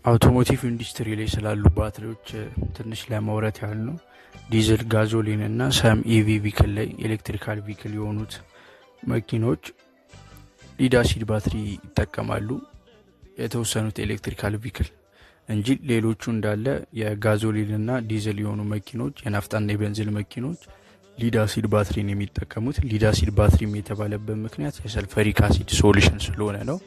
አውቶሞቲቭ ኢንዱስትሪ ላይ ስላሉ ባትሪዎች ትንሽ ለማውራት ያህል ነው። ዲዝል፣ ጋዞሊን እና ሰም ኢቪ ቪክል ላይ ኤሌክትሪካል ቪክል የሆኑት መኪኖች ሊድ አሲድ ባትሪ ይጠቀማሉ። የተወሰኑት ኤሌክትሪካል ቪክል እንጂ ሌሎቹ እንዳለ የጋዞሊን እና ዲዝል የሆኑ መኪኖች፣ የናፍጣና የቤንዚን መኪኖች ሊድ አሲድ ባትሪን የሚጠቀሙት። ሊድ አሲድ ባትሪም የተባለበት ምክንያት የሰልፈሪክ አሲድ ሶሉሽን ስለሆነ ነው።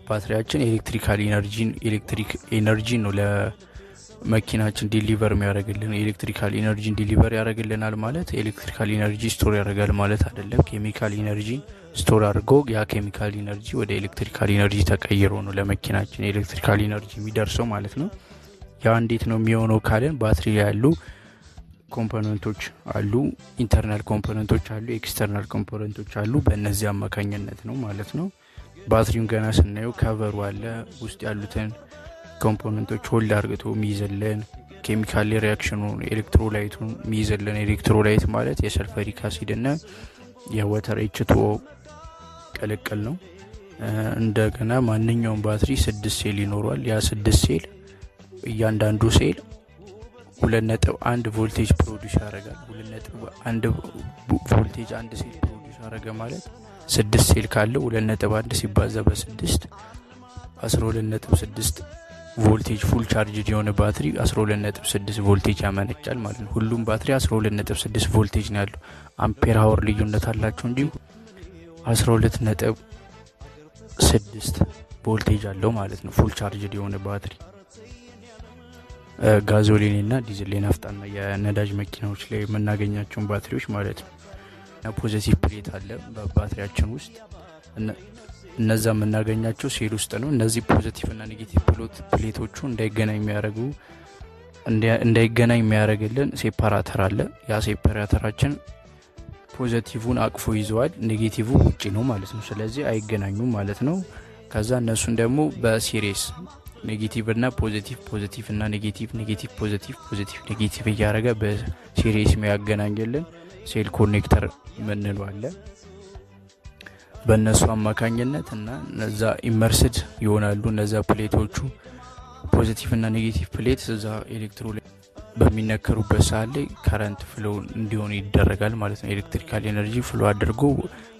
ባትሪያችን ኤሌክትሪክ ኤነርጂ ነው ለመኪናችን ዲሊቨር የሚያደርግልን። ኤሌክትሪካል ኤነርጂን ዲሊቨር ያደርግልናል ማለት ኤሌክትሪካል ኤነርጂ ስቶር ያደርጋል ማለት አይደለም። ኬሚካል ኤነርጂ ስቶር አድርጎ ያ ኬሚካል ኤነርጂ ወደ ኤሌክትሪካል ኤነርጂ ተቀይሮ ነው ለመኪናችን ኤሌክትሪካል ኤነርጂ የሚደርሰው ማለት ነው። ያ እንዴት ነው የሚሆነው ካለን ባትሪ ላይ ያሉ ኮምፖነንቶች አሉ፣ ኢንተርናል ኮምፖነንቶች አሉ፣ ኤክስተርናል ኮምፖነንቶች አሉ። በእነዚህ አማካኝነት ነው ማለት ነው። ባትሪውን ገና ስናየው ከቨሩ አለ፣ ውስጥ ያሉትን ኮምፖነንቶች ሆልድ አርግቶ የሚይዘልን ኬሚካል ሪያክሽኑን ኤሌክትሮላይቱን የሚይዘልን። ኤሌክትሮላይት ማለት የሰልፈሪክ አሲድ እና የወተር ኤችቱኦ ቅልቅል ነው። እንደገና ማንኛውም ባትሪ 6 ሴል ይኖረዋል። ያ 6 ሴል እያንዳንዱ ሴል 2.1 ቮልቴጅ ፕሮዲዩስ ያደርጋል። 2.1 ቮልቴጅ አንድ ሴል ፕሮዲዩስ ያደረገ ማለት 6 ሴል ካለው 2.1 ሲባዛ በ6 12.6 ቮልቴጅ ፉል ቻርጅድ የሆነ ባትሪ 12.6 ቮልቴጅ ያመነጫል ማለት ነው። ሁሉም ባትሪ 12.6 ቮልቴጅ ነው ያለው። አምፔር አወር ልዩነት አላቸው እንጂ 12.6 ቮልቴጅ አለው ማለት ነው ፉል ቻርጅድ የሆነ ባትሪ። ጋዞሊን እና ዲዝል ናፍጣና የነዳጅ መኪናዎች ላይ የምናገኛቸውን ባትሪዎች ማለት ነው። ፖዚቲቭ ፕሌት አለ በባትሪያችን ውስጥ። እነዛ የምናገኛቸው ሴል ውስጥ ነው። እነዚህ ፖዚቲቭ እና ኔጌቲቭ ፕሌቶቹ እንዳይገናኝ የሚያደርግልን ሴፓራተር አለ። ያ ሴፓራተራችን ፖዚቲቭን አቅፎ ይዘዋል፣ ኔጌቲቭ ውጪ ነው ማለት ነው። ስለዚህ አይገናኙም ማለት ነው። ከዛ እነሱን ደግሞ በሲሪስ ኔጌቲቭ እና ፖዚቲቭ እና ኔጌቲቭ ፖዚቲቭ ኔጌቲቭ እያደረገ በሲሪስ የሚያገናኝልን ሴል ኮኔክተር ምንለው አለ። በእነሱ አማካኝነት እና እነዛ ኢመርስድ ይሆናሉ። እነዛ ፕሌቶቹ ፖዚቲቭ እና ኔጌቲቭ ፕሌት እዛ ኤሌክትሮላይት በሚነከሩበት ሰዓት ላይ ከረንት ፍሎ እንዲሆን ይደረጋል ማለት ነው። ኤሌክትሪካል ኤነርጂ ፍሎ አድርጎ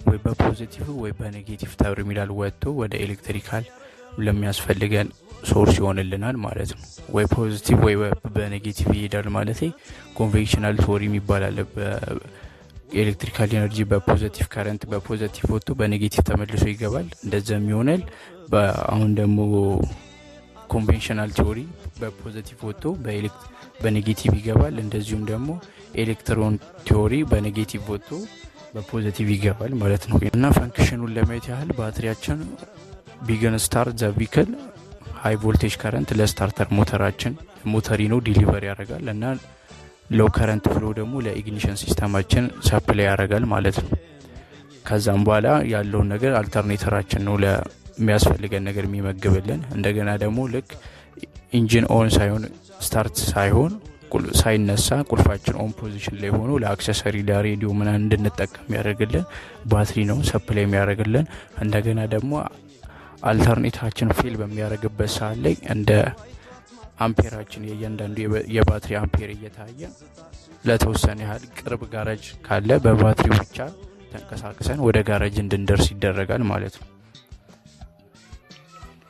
ወይ በፖዚቲቭ ወይ በኔጌቲቭ ተርሚናል ወጥቶ ወደ ኤሌክትሪካል ለሚያስፈልገን ሶርስ ይሆንልናል ማለት ነው። ወይ ፖዚቲቭ ወይ በኔጌቲቭ ይሄዳል ማለት ኮንቬንሽናል ቶሪ ይባላል። ኤሌክትሪካል ኤነርጂ በፖዚቲቭ ከረንት በፖዚቲቭ ወጥቶ በኔጌቲቭ ተመልሶ ይገባል። እንደዛም ይሆናል። አሁን ደግሞ ኮንቬንሽናል ቲዮሪ በፖዚቲቭ ወጥቶ በኔጌቲቭ ይገባል። እንደዚሁም ደግሞ ኤሌክትሮን ቲዮሪ በኔጌቲቭ ወጥቶ በፖዚቲቭ ይገባል ማለት ነው። እና ፈንክሽኑን ለማየት ያህል ባትሪያችን ቢገን ስታርት ዘ ቪክል ሃይ ቮልቴጅ ከረንት ለስታርተር ሞተሪኖ ዲሊቨር ያደርጋል እና ሎው ከረንት ፍሎ ደግሞ ለኢግኒሽን ሲስተማችን ሰፕላይ ያደርጋል ማለት ነው። ከዛም በኋላ ያለውን ነገር አልተርኔተራችን ነው ለሚያስፈልገን ነገር የሚመግብልን። እንደገና ደግሞ ልክ ኢንጂን ኦን ሳይሆን ስታርት ሳይነሳ ቁልፋችን ኦን ፖዚሽን ላይ ሆኖ ለአክሰሰሪ ለሬዲዮ ምናምን እንድንጠቀም ያደርግልን ባትሪ ነው ሰፕላይ የሚያደርግልን። እንደገና ደግሞ አልተርኔተራችን ፌል በሚያደርግበት ሰዓት ላይ እንደ አምፔራችን የእያንዳንዱ የባትሪ አምፔር እየታየ ለተወሰነ ያህል ቅርብ ጋራጅ ካለ በባትሪ ብቻ ተንቀሳቅሰን ወደ ጋራጅ እንድንደርስ ይደረጋል ማለት ነው።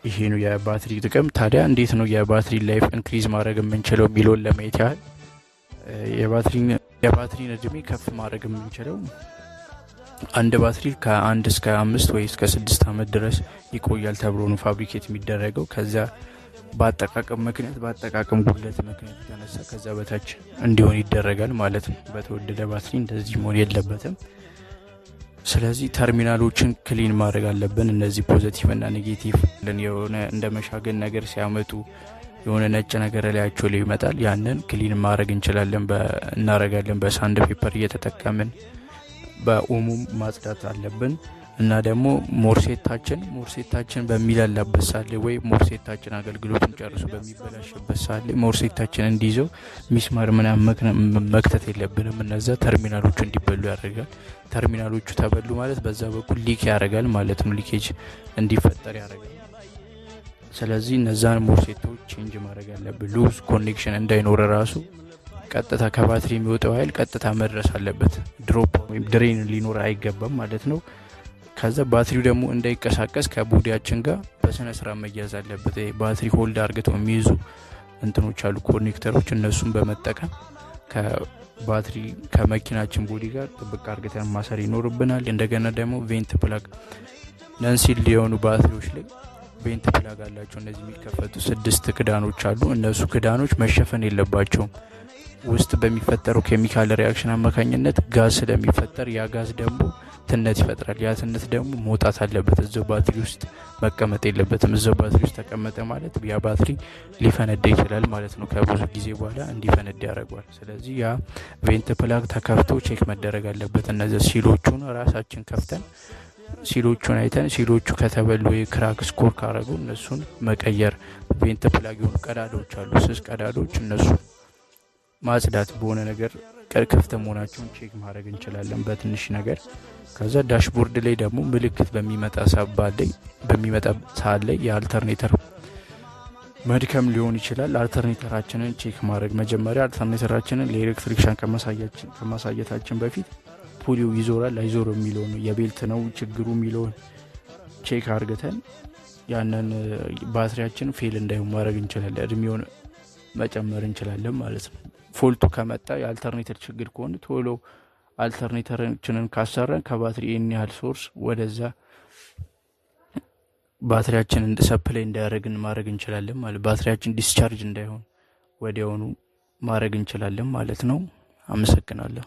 ይሄ ነው የባትሪ ጥቅም። ታዲያ እንዴት ነው የባትሪ ላይፍ ኢንክሪዝ ማድረግ የምንችለው የሚለውን ለማየት ያህል የባትሪን እድሜ ከፍ ማድረግ የምንችለው አንድ ባትሪ ከ1 እስከ 5 ወይ እስከ 6 ዓመት ድረስ ይቆያል ተብሎ ነው ፋብሪኬት የሚደረገው። ከዛ በአጠቃቀም ጉድለት ምክንያት የተነሳ ከዛ በታች እንዲሆን ይደረጋል ማለት ነው። በተወደደ ባትሪ እንደዚህ መሆን የለበትም። ስለዚህ ተርሚናሎችን ክሊን ማድረግ አለብን። እነዚህ ፖዚቲቭ እና ኔጌቲቭ የሆነ እንደ መሻገን ነገር ሲያመጡ የሆነ ነጭ ነገር ላያቸው ላይ ይመጣል። ያንን ክሊን ማድረግ እናረጋለን በሳንድ ፔፐር እየተጠቀምን በኦሙም ማጽዳት አለብን። እና ደግሞ ሞርሴታችን በሚላላበት ሰዓት ላይ ወይ ሞርሴታችን አገልግሎቱን ጨርሶ በሚበላሽበት ሰዓት ላይ ሞርሴታችን እንዲይዘው ሚስማር ምናምን መክተት የለብንም። እነዛ ተርሚናሎቹ እንዲበሉ ያደርጋል። ተርሚናሎቹ ተበሉ ማለት በዛ በኩል ሊክ ያደርጋል ማለት ነው። ሊኬጅ እንዲፈጠር ያደርጋል። ስለዚህ እነዛን ሞርሴቶች ቼንጅ ማድረግ አለብን። ሉዝ ኮኔክሽን እንዳይኖር ራሱ ቀጥታ ከባትሪ የሚወጣው ኃይል ቀጥታ መድረስ አለበት። ድሮፕ ወይም ድሬን ሊኖር አይገባም ማለት ነው። ከዛ ባትሪው ደግሞ እንዳይቀሳቀስ ከቦዲያችን ጋር በስነ ስርዓት መያዝ አለበት። ባትሪ ሆልድ አርግተው የሚይዙ እንትኖች አሉ ኮኔክተሮች፣ እነሱን በመጠቀም ከባትሪ ከመኪናችን ቦዲ ጋር ጥብቅ አርግተን ማሰር ይኖርብናል። እንደገና ደግሞ ቬንት ፕላግ ነንሲል የሆኑ ባትሪዎች ላይ ቬንት ፕላግ አላቸው። እነዚህ የሚከፈቱ 6 ክዳኖች አሉ። እነሱ ክዳኖች መሸፈን የለባቸውም። ውስጥ በሚፈጠረው ኬሚካል ሪአክሽን አማካኝነት ጋዝ ስለሚፈጠር ያ ጋዝ ደግሞ ትነት ይፈጥራል። ያ ትነት ደግሞ መውጣት አለበት፣ እዛው ባትሪ ውስጥ መቀመጥ የለበትም። እዛው ባትሪ ውስጥ ተቀመጠ ማለት ያ ባትሪ ሊፈነዳ ይችላል ማለት ነው። ከብዙ ጊዜ በኋላ እንዲፈነዳ ያደርገዋል። ስለዚህ ያ ቬንት ፕላግ ተከፍቶ ቼክ መደረግ አለበት። እነዚህ ሲሎቹን ራሳችን ከፍተን ሲሎቹን አይተን ሲሎቹ ከተበሉ የክራክ ስኮር ካረጉ እነሱን መቀየር። ቬንት ፕላግ የሆኑ ቀዳዳዎች አሉ፣ ስስ ቀዳዳዎች፣ እነሱ ማጽዳት፣ በሆነ ነገር ክፍት መሆናቸውን ቼክ ማድረግ እንችላለን በትንሽ ነገር። ከዛ ዳሽቦርድ ላይ ደግሞ ምልክት በሚመጣ ሰዓት ላይ የአልተርኔተር መድከም ሊሆን ይችላል። አልተርኔተራችንን ቼክ ማድረግ መጀመሪያ አልተርኔተራችንን ለኤሌክትሪክሻን ከማሳየታችን በፊት ፑሊው ይዞራል አይዞር የሚለው ነው የቤልት ነው ችግሩ የሚለውን ቼክ አርግተን ያንን ባትሪያችን ፌል እንዳይሆን ማድረግ እንችላለን። እድሜውን መጨመር እንችላለን ማለት ነው። ፎልቱ ከመጣ የአልተርኔተር ችግር ከሆነ ቶሎ አልተርኔተራችንን ካሰራን ከባትሪ ያህል ሶርስ ወደዛ ባትሪያችንን ሰፕላይ እንዳያደርግን ማድረግ እንችላለን ማለት ባትሪያችን ዲስቻርጅ እንዳይሆን ወዲያውኑ ማድረግ እንችላለን ማለት ነው። አመሰግናለሁ።